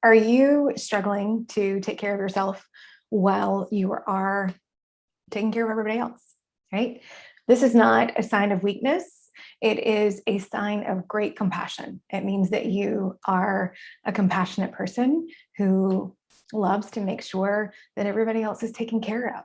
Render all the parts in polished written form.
Are you struggling to take care of yourself while you are taking care of everybody else, right? This is not a sign of weakness. It is a sign of great compassion. It means that you are a compassionate person who loves to make sure that everybody else is taken care of.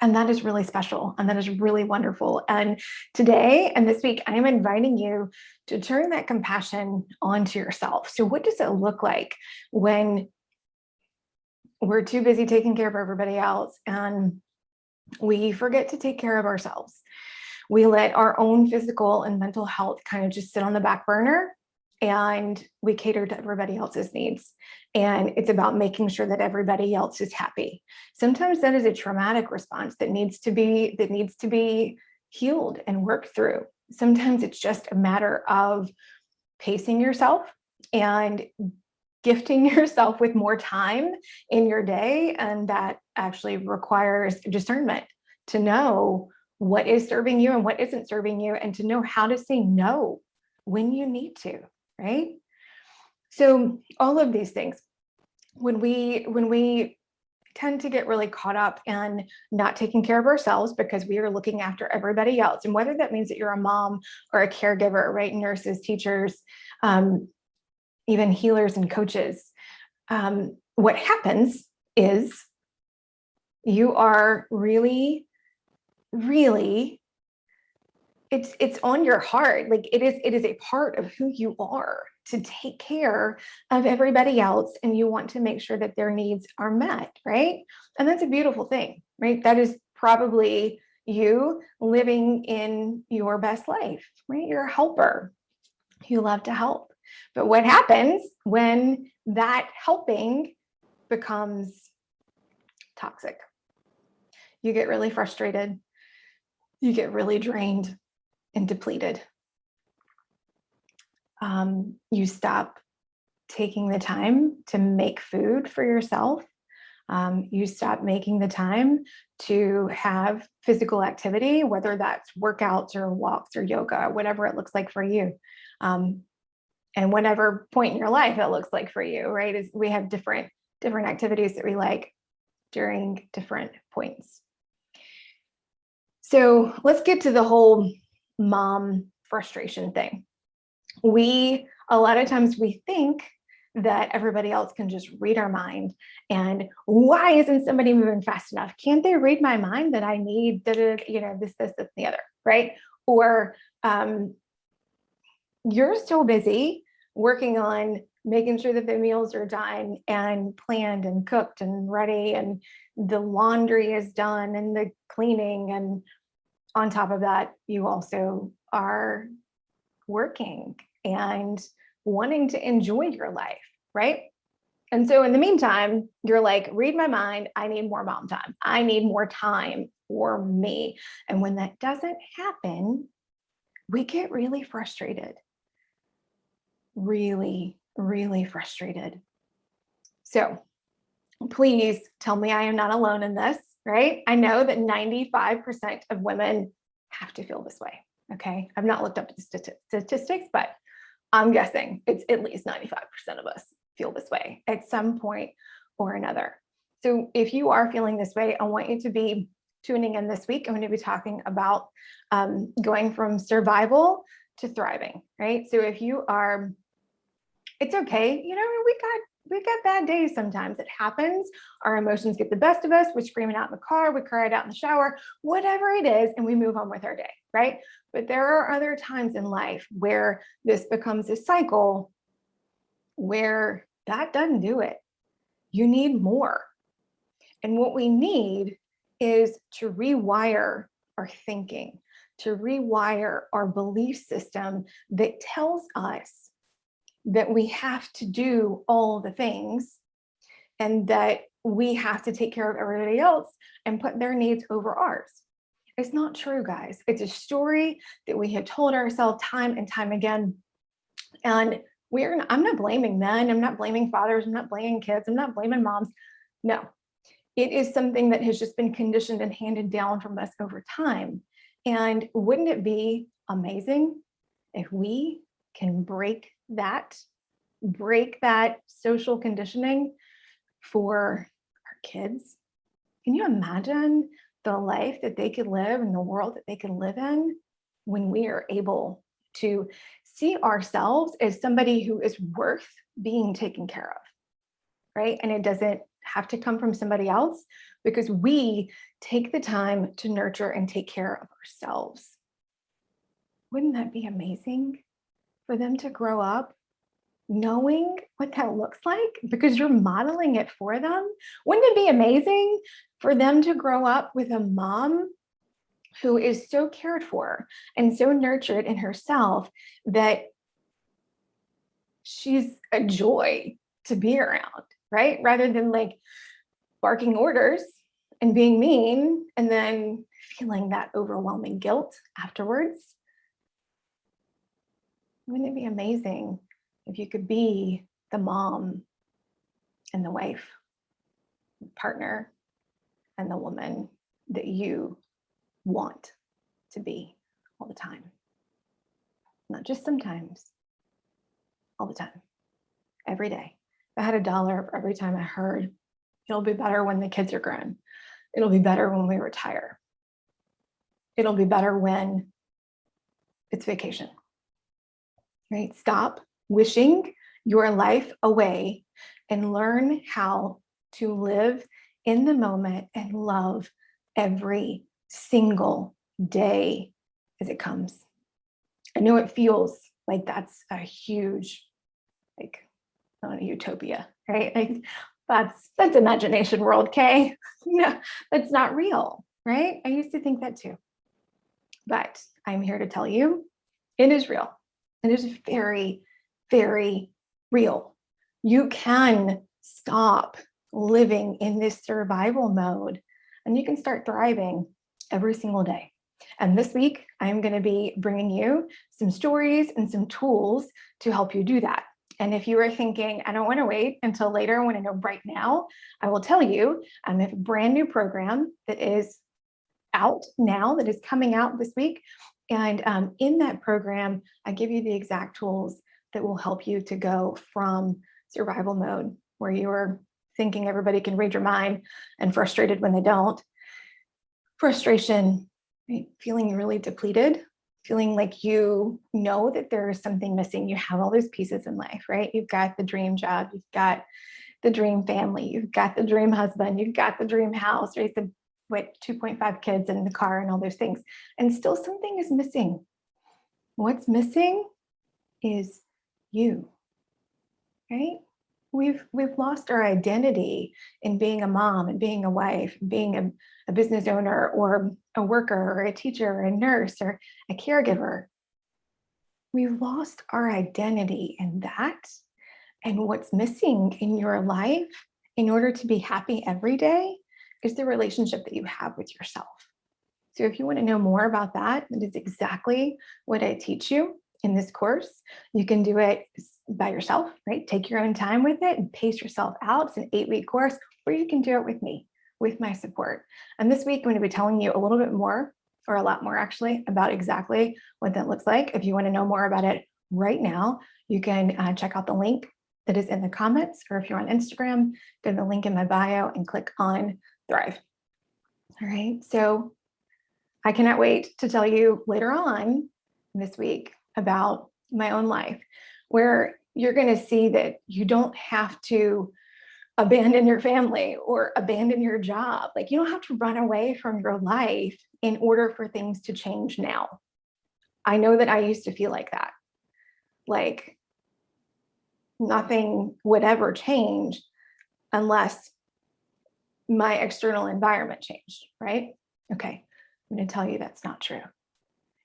And that is really special. And that is really wonderful. And today and this week, I am inviting you to turn that compassion onto yourself. So what does it look like when we're too busy taking care of everybody else and we forget to take care of ourselves? We let our own physical and mental health kind of just sit on the back burner, and we cater to everybody else's needs. And it's about making sure that everybody else is happy. Sometimes that is a traumatic response that needs to be healed and worked through. Sometimes it's just a matter of pacing yourself and gifting yourself with more time in your day. And that actually requires discernment to know what is serving you and what isn't serving you, and to know how to say no when you need to, right? So all of these things, when we tend to get really caught up in not taking care of ourselves because we are looking after everybody else, and whether that means that you're a mom or a caregiver, right? Nurses, teachers, even healers and coaches, what happens is you are really, it's on your heart. Like it is a part of who you are to take care of everybody else, and you want to make sure that their needs are met, right? And that's a beautiful thing, right? That is probably you living in your best life, right? You're a helper. You love to help. But what happens when that helping becomes toxic? You get really frustrated. You get really drained and depleted. You stop taking the time to make food for yourself. You stop making the time to have physical activity, whether that's workouts or walks or yoga, whatever it looks like for you. And whatever point in your life it looks like for you, right? Is we have different activities that we like during different points. So let's get to the whole mom frustration thing. A lot of times we think that everybody else can just read our mind, and why isn't somebody moving fast enough? Can't they read my mind that I need, this, and the other, right? Or you're so busy working on making sure that the meals are done and planned and cooked and ready, and the laundry is done and the cleaning, and on top of that, you also are working and wanting to enjoy your life, right? And so in the meantime, you're like, read my mind, I need more mom time. I need more time for me. And when that doesn't happen, we get really frustrated. Really, really frustrated. So please tell me I am not alone in this, right? I know that 95% of women have to feel this way. Okay. I've not looked up the statistics, but I'm guessing it's at least 95% of us feel this way at some point or another. So if you are feeling this way, I want you to be tuning in this week. I'm going to be talking about going from survival to thriving, right? So if you are, it's okay. We got bad days sometimes. It happens. Our emotions get the best of us. We're screaming out in the car. We cry it out in the shower, whatever it is, and we move on with our day, right? But there are other times in life where this becomes a cycle where that doesn't do it. You need more. And what we need is to rewire our thinking, to rewire our belief system that tells us that we have to do all the things and that we have to take care of everybody else and put their needs over ours. It's not true, guys. It's a story that we have told ourselves time and time again. And I'm not blaming men. I'm not blaming fathers. I'm not blaming kids. I'm not blaming moms. No, it is something that has just been conditioned and handed down from us over time. And wouldn't it be amazing if we can break that break that social conditioning for our kids, can you imagine the life that they could live and the world that they could live in when we are able to see ourselves as somebody who is worth being taken care of, right? And it doesn't have to come from somebody else because we take the time to nurture and take care of ourselves. Wouldn't that be amazing for them to grow up knowing what that looks like because you're modeling it for them? Wouldn't it be amazing for them to grow up with a mom who is so cared for and so nurtured in herself that she's a joy to be around, right? Rather than like barking orders and being mean and then feeling that overwhelming guilt afterwards. Wouldn't it be amazing if you could be the mom and the wife, the partner, and the woman that you want to be all the time? Not just sometimes, all the time, every day. If I had $1 for every time I heard, it'll be better when the kids are grown. It'll be better when we retire. It'll be better when it's vacation, right? Stop wishing your life away and learn how to live in the moment and love every single day as it comes. I know it feels like that's a huge, like, utopia, right? Like that's imagination world, Kay. No, that's not real, right? I used to think that too. But I'm here to tell you it is real. It is very, very real. You can stop living in this survival mode and you can start thriving every single day. And this week, I'm going to be bringing you some stories and some tools to help you do that. And if you are thinking, I don't want to wait until later, I want to know right now, I will tell you, I have a brand new program that is out now, that is coming out this week. And in that program, I give you the exact tools that will help you to go from survival mode, where you're thinking everybody can read your mind and frustrated when they don't. Frustration, right? Feeling really depleted, feeling like you know that there is something missing. You have all those pieces in life, right? You've got the dream job, you've got the dream family, you've got the dream husband, you've got the dream house, right? The 2.5 kids in the car and all those things. And still something is missing. What's missing is you, right? We've lost our identity in being a mom and being a wife, being a business owner or a worker or a teacher or a nurse or a caregiver. We've lost our identity in that. And what's missing in your life in order to be happy every day is the relationship that you have with yourself. So if you want to know more about that, that is exactly what I teach you in this course. You can do it by yourself, right? Take your own time with it and pace yourself out. It's an 8-week course, or you can do it with me, with my support. And this week, I'm going to be telling you a little bit more, or a lot more actually, about exactly what that looks like. If you want to know more about it right now, you can check out the link that is in the comments, or if you're on Instagram, go to the link in my bio and click on Thrive. All right, so I cannot wait to tell you later on this week about my own life, where you're going to see that you don't have to abandon your family or abandon your job. Like, you don't have to run away from your life in order for things to change now. I know that I used to feel like that. Like, nothing would ever change unless my external environment changed, right? Okay, I'm going to tell you that's not true.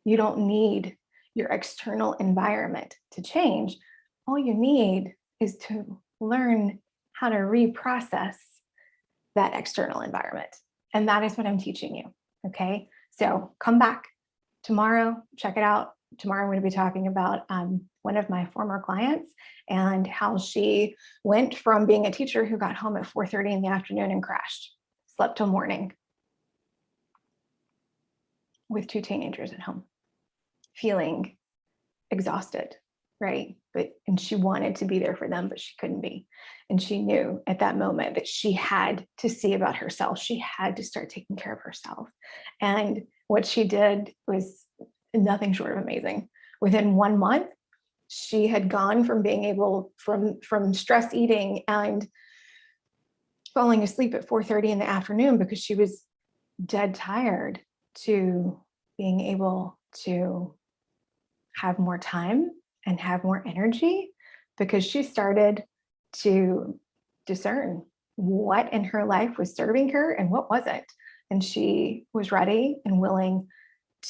You don't need your external environment to change. All you need is to learn how to reprocess that external environment. And that is what I'm teaching you. Okay, so come back tomorrow, check it out. Tomorrow I'm going to be talking about one of my former clients and how she went from being a teacher who got home at 4:30 in the afternoon and crashed, slept till morning with 2 teenagers at home, feeling exhausted, right? And she wanted to be there for them, but she couldn't be. And she knew at that moment that she had to see about herself. She had to start taking care of herself. And what she did was nothing short of amazing. Within 1 month, she had gone from being able from stress eating and falling asleep at 4:30 in the afternoon because she was dead tired, to being able to have more time and have more energy because she started to discern what in her life was serving her and what wasn't. And she was ready and willing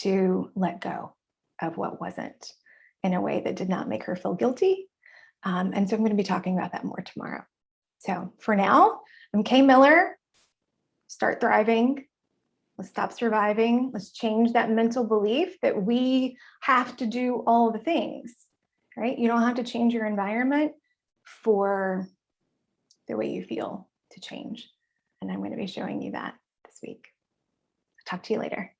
to let go of what wasn't in a way that did not make her feel guilty. And so I'm going to be talking about that more tomorrow. So for now, I'm Kay Miller. Start thriving. Let's stop surviving. Let's change that mental belief that we have to do all the things, right? You don't have to change your environment for the way you feel to change. And I'm going to be showing you that this week. Talk to you later.